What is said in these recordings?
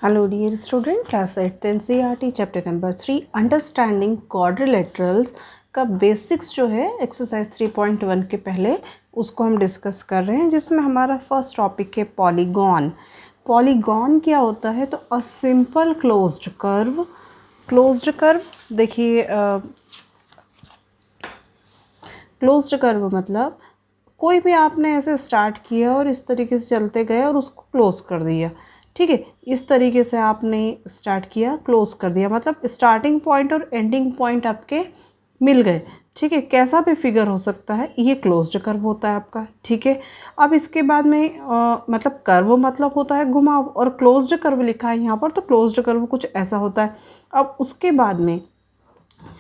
Hello dear student, class 8 NCERT chapter number 3 understanding quadrilaterals का basics जो है exercise 3.1 के पहले उसको हम डिस्कस कर रहे हैं, जिसमें हमारा फर्स्ट टॉपिक है पॉलीगॉन। पॉलीगॉन क्या होता है? तो अ सिंपल क्लोज्ड कर्व देखिए, क्लोज्ड कर्व मतलब कोई भी आपने ऐसे स्टार्ट किया और इस तरीके से चलते गए और उसको क्लोज कर दिया। ठीक है, इस तरीके से आपने स्टार्ट किया, क्लोज कर दिया, मतलब स्टार्टिंग पॉइंट और एंडिंग पॉइंट आपके मिल गए। ठीक है, कैसा भी फिगर हो सकता है, ये क्लोज्ड कर्व होता है आपका। ठीक है, अब इसके बाद में मतलब कर्व मतलब होता है घुमाव, और क्लोज्ड कर्व लिखा है यहाँ पर, तो क्लोज्ड कर्व कुछ ऐसा होता है। अब उसके बाद में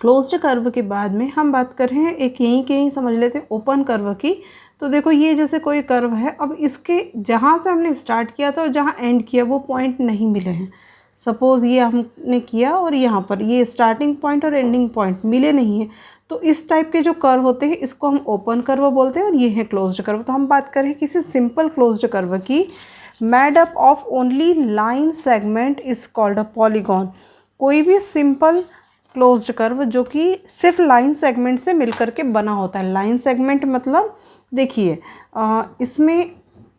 क्लोज्ड कर्व के बाद में हम बात कर रहे हैं एक यहीं समझ लेते हैं ओपन कर्व की। तो देखो, ये जैसे कोई कर्व है, अब इसके जहाँ से हमने स्टार्ट किया था और जहाँ एंड किया वो पॉइंट नहीं मिले हैं। सपोज़ ये हमने किया और यहाँ पर ये स्टार्टिंग पॉइंट और एंडिंग पॉइंट मिले नहीं हैं, तो इस टाइप के जो कर्व होते हैं इसको हम ओपन कर्व बोलते हैं, और ये है क्लोज्ड कर्व। तो हम बात करें किसी सिंपल क्लोज्ड कर्व की, made up of only line segment is called a polygon. कोई भी सिंपल क्लोज्ड कर्व जो कि सिर्फ लाइन सेगमेंट से मिलकर के बना होता है। लाइन सेगमेंट मतलब देखिए, इसमें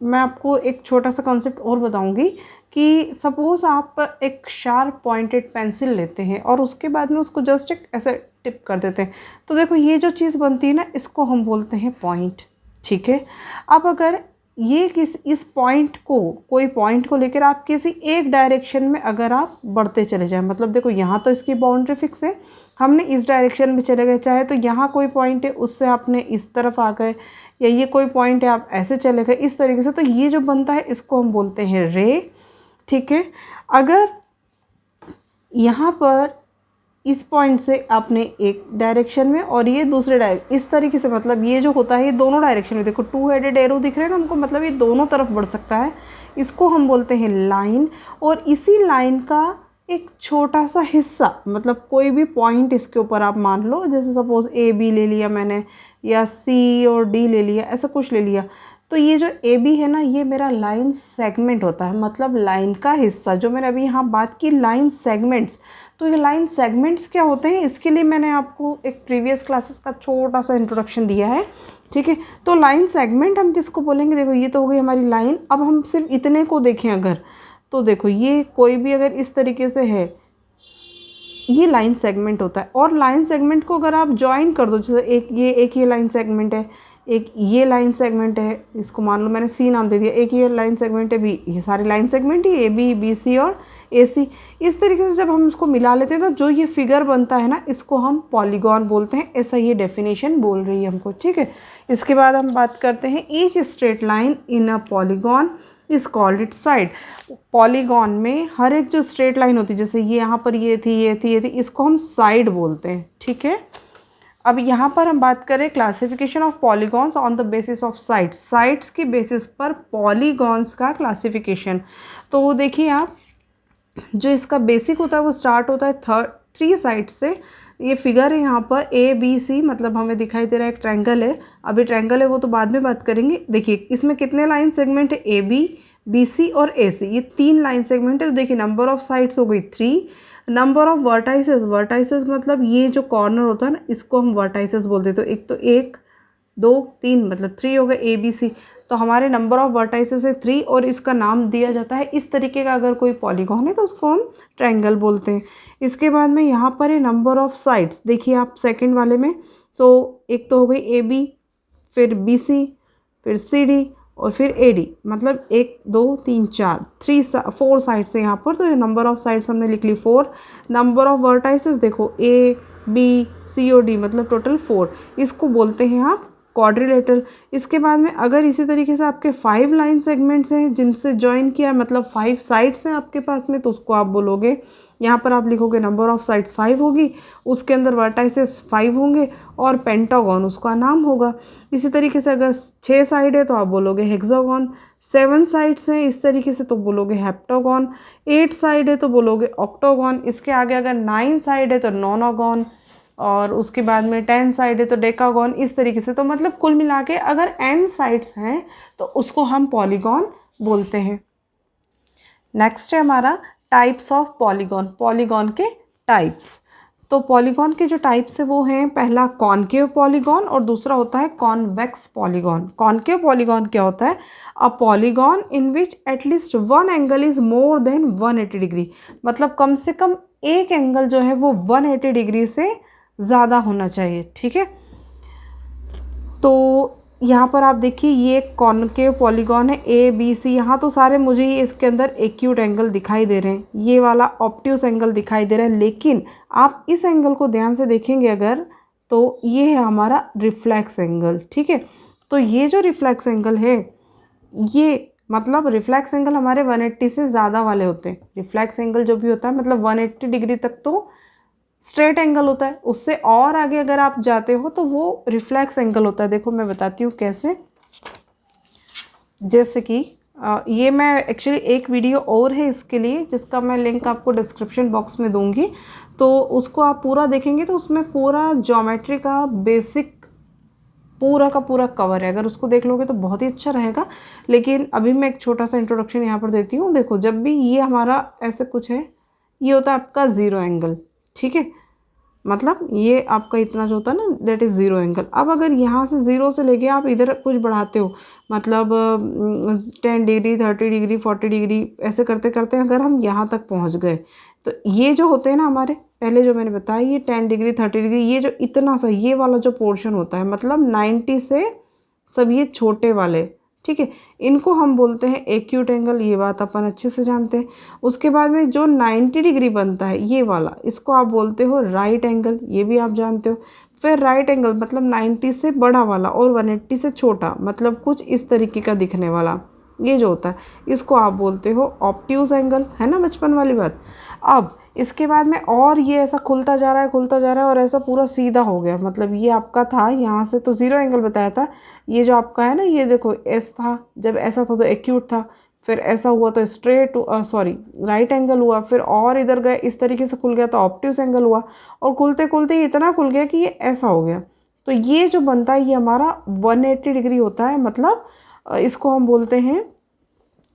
मैं आपको एक छोटा सा कॉन्सेप्ट और बताऊंगी कि सपोज़ आप एक शार्प पॉइंटेड पेंसिल लेते हैं और उसके बाद में उसको जस्ट एक ऐसे टिप कर देते हैं, तो देखो ये जो चीज़ बनती है ना, इसको हम बोलते हैं पॉइंट। ठीक है, अब अगर ये इस पॉइंट को, कोई पॉइंट को लेकर आप किसी एक डायरेक्शन में अगर आप बढ़ते चले जाएं, मतलब देखो यहाँ तो इसकी बाउंड्री फिक्स है, हमने इस डायरेक्शन में चले गए, चाहे तो यहाँ कोई पॉइंट है उससे आपने इस तरफ आ गए, या ये कोई पॉइंट है आप ऐसे चले गए इस तरीके से, तो ये जो बनता है इसको हम बोलते हैं रे। ठीक है, अगर यहाँ पर इस पॉइंट से आपने एक डायरेक्शन में और ये दूसरे इस तरीके से, मतलब ये जो होता है ये दोनों डायरेक्शन में, देखो टू हेडेड एरो दिख रहे हैं ना हमको, मतलब ये दोनों तरफ बढ़ सकता है, इसको हम बोलते हैं लाइन। और इसी लाइन का एक छोटा सा हिस्सा, मतलब कोई भी पॉइंट इसके ऊपर आप मान लो, जैसे सपोज AB ले लिया मैंने, या C और D ले लिया, ऐसा कुछ ले लिया, तो ये जो AB है ना, ये मेरा लाइन सेगमेंट होता है, मतलब लाइन का हिस्सा। जो मैंने अभी यहाँ बात की लाइन सेगमेंट्स, तो ये लाइन सेगमेंट्स क्या होते हैं, इसके लिए मैंने आपको एक प्रीवियस क्लासेस का छोटा सा इंट्रोडक्शन दिया है। ठीक है, तो लाइन सेगमेंट हम किसको बोलेंगे? देखो ये तो हो गई हमारी लाइन। अब हम सिर्फ इतने को देखें अगर, तो देखो ये कोई भी अगर इस तरीके से है, ये लाइन सेगमेंट होता है। और लाइन सेगमेंट को अगर आप ज्वाइन कर दो, जैसे एक ये लाइन सेगमेंट है, एक ये लाइन सेगमेंट है, इसको मान लो मैंने C नाम दे दिया, एक ये लाइन सेगमेंट है B, ये सारे लाइन सेगमेंट ही AB BC और AC। इस तरीके से जब हम इसको मिला लेते हैं तो जो ये फिगर बनता है ना, इसको हम पॉलीगॉन बोलते हैं, ऐसा ये डेफिनेशन बोल रही है हमको। ठीक है, इसके बाद हम बात करते हैं each straight line in a polygon is called it side. Polygon में हर एक जो स्ट्रेट लाइन होती है, जैसे ये यहाँ पर ये थी, इसको हम साइड बोलते हैं। ठीक है, अब यहाँ पर हम बात करें classification of polygons on the basis of sides. Sides की बेसिस पर पॉलीगॉन्स का क्लासिफिकेशन। तो देखिए आप, जो इसका बेसिक होता है वो स्टार्ट होता है 3 साइड्स से। ये फिगर है यहाँ पर ABC, मतलब हमें दिखाई दे रहा है एक ट्रायंगल है, अभी ट्रायंगल है वो तो बाद में बात करेंगे। देखिए इसमें कितने लाइन सेगमेंट है, AB BC और AC, ये 3 लाइन सेगमेंट है। तो देखिए नंबर ऑफ साइड्स हो गई 3, नंबर ऑफ वर्टाइसेस मतलब ये जो कॉर्नर होता है ना, इसको हम वर्टाइसेस बोलते हैं। तो एक तो 1 2 3 मतलब 3 हो गए ABC, तो हमारे नंबर ऑफ वर्टाइसेस है 3, और इसका नाम दिया जाता है इस तरीके का। अगर कोई पॉलीगॉन है तो उसको हम ट्रायंगल बोलते हैं। इसके बाद में यहाँ पर है नंबर ऑफ साइड्स, देखिए आप सेकंड वाले में, तो एक तो हो गई AB, फिर BC, फिर CD और फिर AD, मतलब 1 2 3 4 4 साइड्स है यहाँ पर। तो ये नंबर ऑफ साइड्स हमने लिख ली 4। नंबर ऑफ वर्टाइसेस देखो A B C और D, मतलब टोटल 4, इसको बोलते हैं आप क्वाड्रिलेटरल। इसके बाद में अगर इसी तरीके से आपके 5 लाइन सेगमेंट्स हैं जिनसे ज्वाइन किया, मतलब 5 साइड्स हैं आपके पास में, तो उसको आप बोलोगे, यहाँ पर आप लिखोगे नंबर ऑफ साइड्स 5 होगी, उसके अंदर वर्टाइसेस 5 होंगे और पेंटागन उसका नाम होगा। इसी तरीके से अगर 6 साइड है तो आप बोलोगे हेक्सागन, 7 साइड्स हैं इस तरीके से तो बोलोगे हेप्टागन, 8 साइड है तो बोलोगे ऑक्टागन, इसके आगे अगर 9 साइड है तो नोनागन, और उसके बाद में 10 साइड है तो डेकागन, इस तरीके से। तो मतलब कुल मिला के अगर n साइड्स हैं तो उसको हम पॉलीगॉन बोलते हैं। नेक्स्ट है हमारा टाइप्स ऑफ पॉलीगॉन, पॉलीगॉन के टाइप्स। तो पॉलीगॉन के जो टाइप्स है वो हैं, पहला कॉनकेव पॉलीगॉन और दूसरा होता है कॉन्वेक्स पॉलीगॉन। कॉनकेव पॉलीगॉन क्या होता है? अ polygon in which at least one angle is more than 180 degree, मतलब कम से कम एक एंगल जो है वो 180 डिग्री से ज़्यादा होना चाहिए। ठीक है, तो यहाँ पर आप देखिए ये कॉनकेव पॉलीगॉन है, ए बी सी, यहाँ तो सारे मुझे ये इसके अंदर एक्यूट एंगल दिखाई दे रहे हैं, ये वाला ऑब्ट्यूस एंगल दिखाई दे रहा है, लेकिन आप इस एंगल को ध्यान से देखेंगे अगर, तो ये है हमारा रिफ्लेक्स एंगल। ठीक है, तो ये जो रिफ्लेक्स एंगल है, ये मतलब रिफ्लेक्स एंगल हमारे 180 से ज़्यादा वाले होते हैं। रिफ्लेक्स एंगल जो भी होता है मतलब 180 डिग्री तक तो स्ट्रेट एंगल होता है, उससे और आगे अगर आप जाते हो तो वो रिफ्लेक्स एंगल होता है। देखो मैं बताती हूँ कैसे। जैसे कि ये मैं एक्चुअली एक वीडियो और है इसके लिए, जिसका मैं लिंक आपको डिस्क्रिप्शन बॉक्स में दूंगी, तो उसको आप पूरा देखेंगे तो उसमें पूरा ज्योमेट्री का बेसिक पूरा का पूरा कवर है। अगर उसको देख लोगे तो बहुत ही अच्छा रहेगा, लेकिन अभी मैं एक छोटा सा इंट्रोडक्शन यहाँ पर देती हूँ। देखो जब भी ये हमारा ऐसे कुछ है, ये होता है आपका ज़ीरो एंगल। ठीक है, मतलब ये आपका इतना जो होता है ना, दैट इज़ ज़ीरो एंगल। अब अगर यहाँ से ज़ीरो से लेके आप इधर कुछ बढ़ाते हो, मतलब 10 डिग्री 30 डिग्री 40 डिग्री ऐसे करते करते अगर हम यहाँ तक पहुँच गए, तो ये जो होते हैं ना हमारे, पहले जो मैंने बताया ये 10 डिग्री 30 डिग्री, ये जो इतना सा ये वाला जो पोर्शन होता है, मतलब 90 से सब ये छोटे वाले, ठीक है, इनको हम बोलते हैं एक्यूट एंगल। ये बात अपन अच्छे से जानते हैं। उसके बाद में जो 90 डिग्री बनता है ये वाला, इसको आप बोलते हो राइट एंगल, ये भी आप जानते हो। फिर राइट एंगल मतलब 90 से बड़ा वाला और 180 से छोटा, मतलब कुछ इस तरीके का दिखने वाला, ये जो होता है इसको आप बोलते हो ऑब्ट्यूस एंगल, है ना, बचपन वाली बात। अब इसके बाद में और ये ऐसा खुलता जा रहा है, खुलता जा रहा है और ऐसा पूरा सीधा हो गया, मतलब ये आपका था यहाँ से तो ज़ीरो एंगल बताया था, ये जो आपका है ना, ये देखो एस था, जब ऐसा था तो एक्यूट था, फिर ऐसा हुआ तो स्ट्रेट सॉरी राइट एंगल हुआ, फिर और इधर गए इस तरीके से खुल गया तो ऑब्ट्यूस एंगल हुआ, और खुलते खुलते ये इतना खुल गया कि ये ऐसा हो गया। तो ये जो बनता है ये हमारा 180 डिग्री होता है, मतलब इसको हम बोलते हैं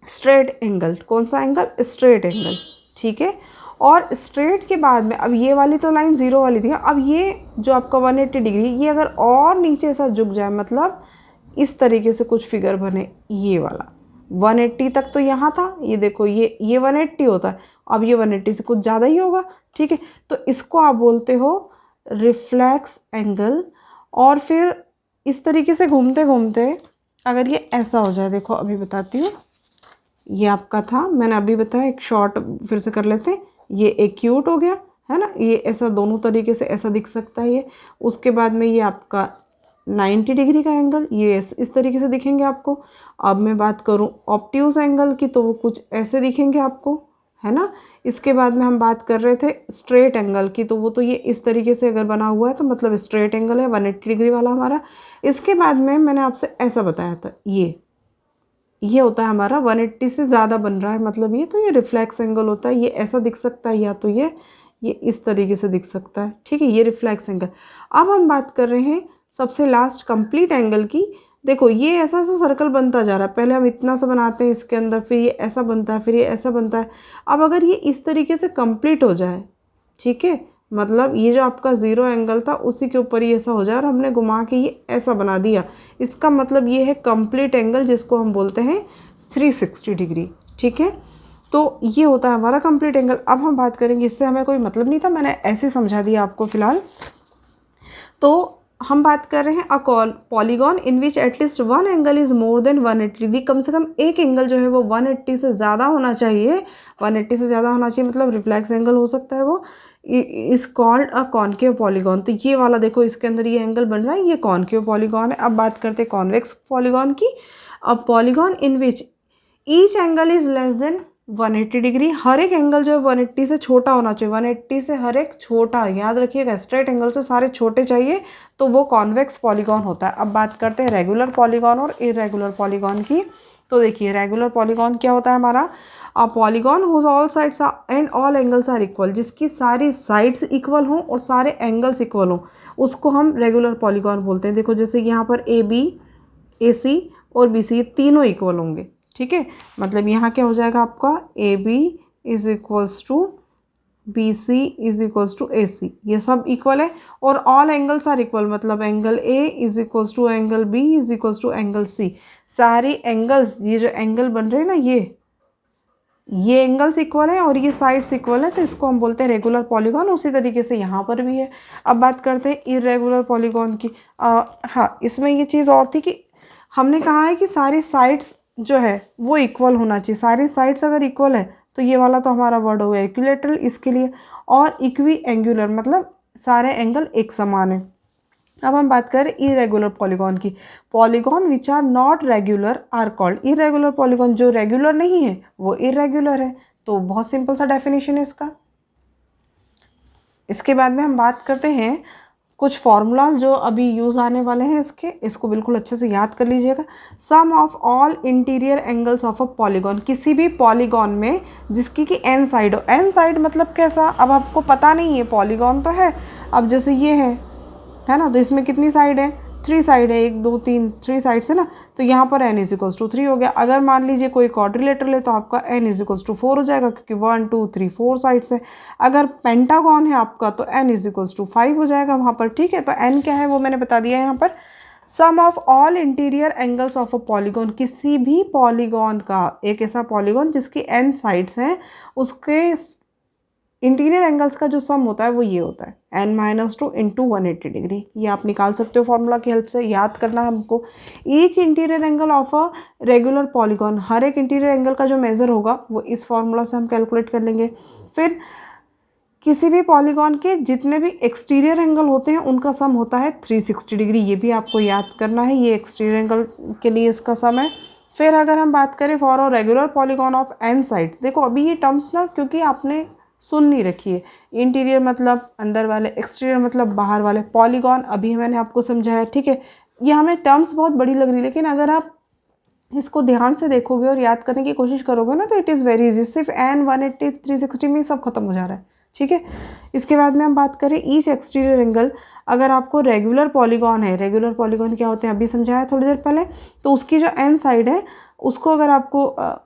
स्ट्रेट एंगल। कौन सा एंगल? Straight angle. ठीक है, और स्ट्रेट के बाद में अब ये वाली तो लाइन ज़ीरो वाली थी, अब ये जो आपका 180 डिग्री, ये अगर और नीचे ऐसा झुक जाए, मतलब इस तरीके से कुछ फिगर बने, ये वाला 180 तक तो यहाँ था, ये देखो ये 180 होता है, अब ये 180 से कुछ ज़्यादा ही होगा। ठीक है, तो इसको आप बोलते हो रिफ्लेक्स एंगल। और फिर इस तरीके से घूमते घूमते अगर ये ऐसा हो जाए, देखो अभी बताती हूँ, ये आपका था, मैंने अभी बताया, एक शॉर्ट फिर से कर लेते हैं, ये एक्यूट हो गया है ना, ये ऐसा दोनों तरीके से ऐसा दिख सकता है ये। उसके बाद में ये आपका 90 डिग्री का एंगल, ये इस तरीके से दिखेंगे आपको। अब मैं बात करूं ऑब्ट्यूस एंगल की, तो वो कुछ ऐसे दिखेंगे आपको, है ना। इसके बाद में हम बात कर रहे थे स्ट्रेट एंगल की, तो वो तो ये इस तरीके से अगर बना हुआ है तो मतलब स्ट्रेट एंगल है 180 डिग्री वाला हमारा। इसके बाद में मैंने आपसे ऐसा बताया था, ये होता है हमारा 180 से ज़्यादा बन रहा है, मतलब ये तो ये रिफ्लेक्स एंगल होता है, ये ऐसा दिख सकता है या तो ये इस तरीके से दिख सकता है। ठीक है, ये रिफ्लेक्स एंगल। अब हम बात कर रहे हैं सबसे लास्ट कंप्लीट एंगल की। देखो ये ऐसा सा सर्कल बनता जा रहा है, पहले हम इतना सा बनाते हैं इसके अंदर, फिर ये ऐसा बनता है, फिर ये ऐसा बनता है। अब अगर ये इस तरीके से कंप्लीट हो जाए, ठीक है, मतलब ये जो आपका ज़ीरो एंगल था उसी के ऊपर ही ऐसा हो जाए और हमने घुमा के ये ऐसा बना दिया, इसका मतलब ये है कंप्लीट एंगल, जिसको हम बोलते हैं 360 डिग्री। ठीक है, तो ये होता है हमारा कंप्लीट एंगल। अब हम बात करेंगे, इससे हमें कोई मतलब नहीं था, मैंने ऐसे समझा दिया आपको फ़िलहाल। तो हम बात कर रहे हैं a polygon in which at least one angle is more than 180 degree, कम से कम एक एंगल जो है वो 180 से ज़्यादा होना चाहिए। 180 से ज़्यादा होना चाहिए, मतलब रिफ्लेक्स एंगल हो सकता है वो, is called a concave polygon. तो ये वाला देखो इसके अंदर ये एंगल बन रहा है, ये कॉनकेव पॉलीगॉन है। अब बात करते हैं कॉन्वेक्स पॉलीगॉन की। अब polygon in which each angle is less than 180 degree, हर एक एंगल जो है 180 से छोटा होना चाहिए। 180 से हर एक छोटा, याद रखिएगा, स्ट्रेट एंगल से सारे छोटे चाहिए, तो वो कॉन्वेक्स पॉलीगॉन होता है। अब बात करते हैं रेगुलर पॉलीगॉन और इरेगुलर पॉलीगॉन की। तो देखिए रेगुलर पॉलीगॉन क्या होता है हमारा, a polygon whose all sides and all angles are equal, जिसकी सारी साइड्स इक्वल हों और सारे एंगल्स इक्वल हों, उसको हम रेगुलर पॉलीगॉन बोलते हैं। देखो जैसे यहाँ पर AB AC और BC तीनों इक्वल होंगे। ठीक है, मतलब यहाँ क्या हो जाएगा आपका AB is equals to B C is equals to A C, ये सब इक्वल है और ऑल एंगल्स आर इक्वल, मतलब angle A is equals to angle B is equals to angle C. सारे एंगल्स, ये जो एंगल बन रहे हैं ना, ये एंगल्स इक्वल है और ये साइड्स इक्वल है, तो इसको हम बोलते हैं रेगुलर पॉलीगॉन। उसी तरीके से यहाँ पर भी है। अब बात करते हैं इर्रेगुलर पॉलीगॉन की। हाँ, इसमें ये चीज़ और थी कि हमने कहा है कि सारी साइड्स जो है वो इक्वल होना चाहिए। सारी साइड्स अगर इक्वल है तो ये वाला तो हमारा वर्ड हो गया इक्विलेटरल इसके लिए, और इक्वी एंगुलर मतलब सारे एंगल एक समान है। अब हम बात करें इरेगुलर पॉलीगॉन की। Polygon which are not regular are called irregular polygon. जो रेगुलर नहीं है वो इरेगुलर है। तो बहुत सिंपल सा डेफिनेशन है इसका। इसके बाद में हम बात करते हैं कुछ फार्मूलाज जो अभी यूज़ आने वाले हैं इसके, इसको बिल्कुल अच्छे से याद कर लीजिएगा। Sum of all interior angles of a polygon, किसी भी पॉलीगॉन में जिसकी कि एन साइड हो। एन साइड मतलब कैसा, अब आपको पता नहीं है, पॉलीगॉन तो है, अब जैसे ये है ना, तो इसमें कितनी साइड है, 3 साइड है, 1 2 3 3 साइड्स है ना, तो यहाँ पर n इजिकल्स टू 3 हो गया। अगर मान लीजिए कोई क्वाड्रिलेटरल है तो आपका n इजिकल्स टू 4 हो जाएगा, क्योंकि 1 2 3 4 साइड्स है। अगर पेंटागॉन है आपका तो n इजिकल्स टू 5 हो जाएगा वहाँ पर, ठीक है। तो n क्या है वो मैंने बता दिया है यहाँ पर। Sum of all interior angles of a polygon, किसी भी पॉलीगॉन का, एक ऐसा पॉलीगॉन जिसकी n साइड्स हैं, उसके इंटीरियर एंगल्स का जो सम होता है वो ये होता है n-2 इंटू 180 डिग्री। ये आप निकाल सकते हो फॉर्मूला की हेल्प से। याद करना है हमको, each interior angle of a regular polygon, हर एक इंटीरियर एंगल का जो मेज़र होगा वो इस फॉर्मूला से हम कैलकुलेट कर लेंगे। फिर किसी भी पॉलीगॉन के जितने भी एक्सटीरियर एंगल होते हैं उनका सम होता है 360 डिग्री। ये भी आपको याद करना है, ये एक्सटीरियर एंगल के लिए इसका सम है। फिर अगर हम बात करें for a regular polygon of n sides, देखो अभी ये टर्म्स ना क्योंकि आपने सुन नहीं रखी है। इंटीरियर मतलब अंदर वाले, एक्सटीरियर मतलब बाहर वाले, पॉलीगॉन अभी मैंने आपको समझाया, ठीक है। ये हमें टर्म्स बहुत बड़ी लग रही है, लेकिन अगर आप इसको ध्यान से देखोगे और याद करने की कोशिश करोगे ना तो इट इज़ वेरी इजी। सिर्फ n 180 360 में सब खत्म हो जा रहा है, ठीक है। इसके बाद में हम बात करें ईच एक्सटीरियर एंगल। अगर आपको रेगुलर पॉलीगॉन है, रेगुलर पॉलीगॉन क्या होते हैं अभी समझाया थोड़ी देर पहले, तो उसकी जो n साइड है उसको, अगर आपको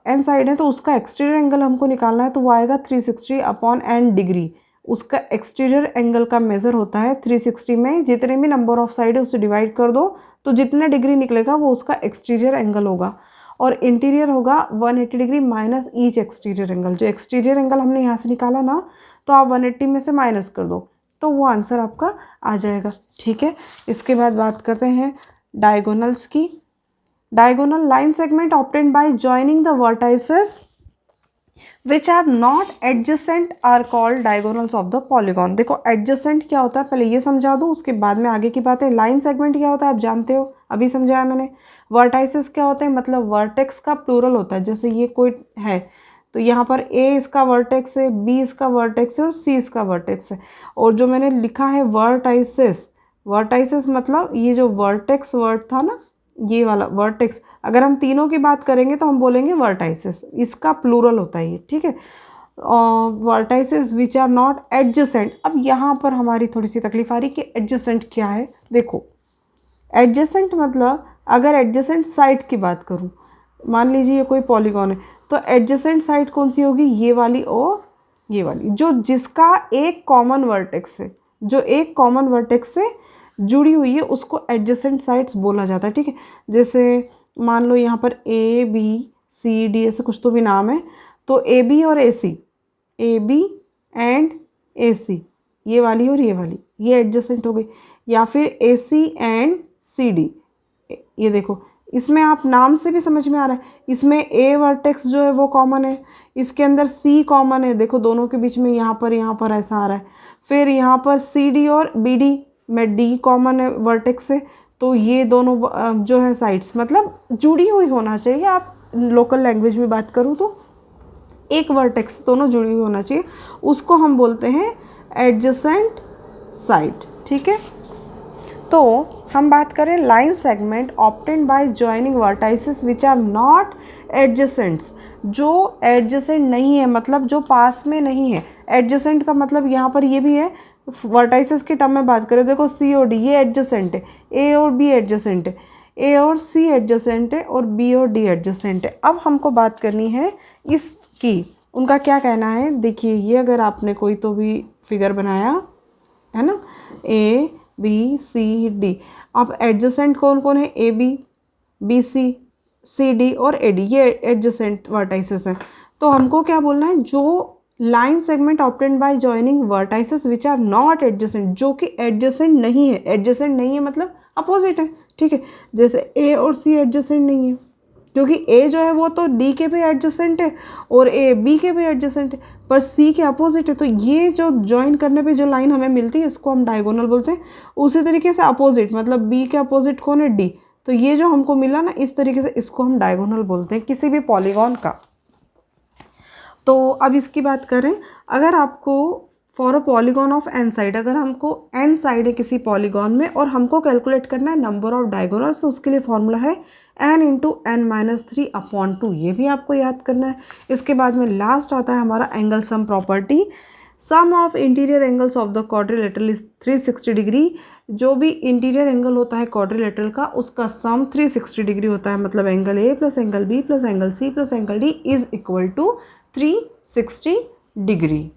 n साइड है तो उसका एक्सटीरियर एंगल हमको निकालना है, तो वो आएगा 360 अपॉन n डिग्री। उसका एक्सटीरियर एंगल का मेज़र होता है 360 में जितने भी नंबर ऑफ साइड है उससे डिवाइड कर दो, तो जितने डिग्री निकलेगा वो उसका एक्सटीरियर एंगल होगा। और इंटीरियर होगा 180 degree minus each exterior angle. जो एक्सटीरियर एंगल हमने यहाँ से निकाला ना, तो आप 180 में से माइनस कर दो तो वो आंसर आपका आ जाएगा, ठीक है। इसके बाद बात करते हैं डायगोनल्स की। Diagonal line segment obtained by joining the vertices which are not adjacent are called diagonals of the polygon. देखो एडजेसेंट क्या होता है पहले ये समझा दूँ, उसके बाद में आगे की बात है। लाइन सेगमेंट क्या होता है आप जानते हो, अभी समझाया मैंने। वर्टाइसेस क्या होते हैं, मतलब वर्टेक्स का प्लूरल होता है। जैसे ये कोई है तो यहाँ पर A इसका वर्टेक्स है, B इसका वर्टेक्स है और C इसका वर्टेक्स है। और जो मैंने लिखा है वर्टाइसेस, वर्टाइसेस मतलब ये जो वर्टेक्स वर्ड था ना, ये वाला वर्टेक्स, अगर हम तीनों की बात करेंगे तो हम बोलेंगे वर्टाइसेस, इसका प्लूरल होता है ये, ठीक है। Vertices which are not adjacent. अब यहाँ पर हमारी थोड़ी सी तकलीफ आ रही कि एडजेसेंट क्या है। देखो एडजेसेंट मतलब अगर एडजेसेंट साइड की बात करूँ, मान लीजिए ये कोई पॉलीगॉन है, तो एडजेसेंट साइड कौन सी होगी, ये वाली और ये वाली, जो जिसका एक कॉमन वर्टेक्स है, जो एक कॉमन वर्टेक्स से जुड़ी हुई है उसको एडजेसेंट साइड्स बोला जाता है, ठीक है। जैसे मान लो यहाँ पर ABCD ऐसे कुछ तो भी नाम है, तो AB और AC, AB एंड AC, ये वाली और ये वाली, ये एडजेसेंट हो गई। या फिर AC एंड CD, ये देखो इसमें आप नाम से भी समझ में आ रहा है, इसमें A वर्टेक्स जो है वो कॉमन है, इसके अंदर C कॉमन है, देखो दोनों के बीच में यहाँ पर ऐसा आ रहा है। फिर यहाँ पर CD और BD में D कॉमन है वर्टेक्स से, तो ये दोनों जो है साइड्स मतलब जुड़ी हुई होना चाहिए। आप लोकल लैंग्वेज में बात करूँ तो एक वर्टेक्स दोनों जुड़ी हुई होना चाहिए, उसको हम बोलते हैं एडजेसेंट साइड, ठीक है। तो हम बात करें line segment obtained by joining vertices which are not adjacents. जो एडजेसेंट नहीं है मतलब जो पास में नहीं है। एडजेसेंट का मतलब यहाँ पर ये भी है, वर्टाइसेस के टर्म में बात करें, देखो C और D ये एडजेसेंट है, A और B एडजेसेंट है, A और C एडजेसेंट है और B और D एडजेसेंट है। अब हमको बात करनी है इसकी, उनका क्या कहना है, देखिए ये अगर आपने कोई तो भी फिगर बनाया है ना, ए बी सी डी, अब एडजेसेंट कौन कौन है, A B, B C, C D और ए डी, ये एडजेसेंट वर्टाइसेस हैं। तो हमको क्या बोलना है, जो line segment obtained by joining vertices which are not adjacent, जो कि एडजेसेंट नहीं है, एडजेसेंट नहीं है मतलब अपोजिट है, ठीक है। जैसे ए और सी एडजेसेंट नहीं है, क्योंकि ए जो है वो तो डी के भी एडजेसेंट है और ए बी के भी एडजेसेंट है, पर सी के अपोजिट है। तो ये जो ज्वाइन करने पे जो लाइन हमें मिलती है इसको हम डायगोनल बोलते हैं। उसी तरीके से अपोजिट, मतलब बी के अपोजिट कौन है, डी, तो ये जो हमको मिला ना इस तरीके से, इसको हम डायगोनल बोलते हैं किसी भी पॉलीगॉन का। तो अब इसकी बात करें, अगर आपको for a polygon of n side, अगर हमको एन साइड है किसी पॉलीगॉन में और हमको कैलकुलेट करना है नंबर ऑफ डायगोनल्स, तो उसके लिए फॉर्मूला है n इंटू एन माइनस 3/2, ये भी आपको याद करना है। इसके बाद में लास्ट आता है हमारा angle sum property, sum of interior angles of the quadrilateral is 360 degree. जो भी इंटीरियर एंगल होता है क्वाड्रिलेटरल का उसका सम 360 डिग्री होता है, मतलब angle A plus angle B plus angle C plus angle D is equal to 360 degree.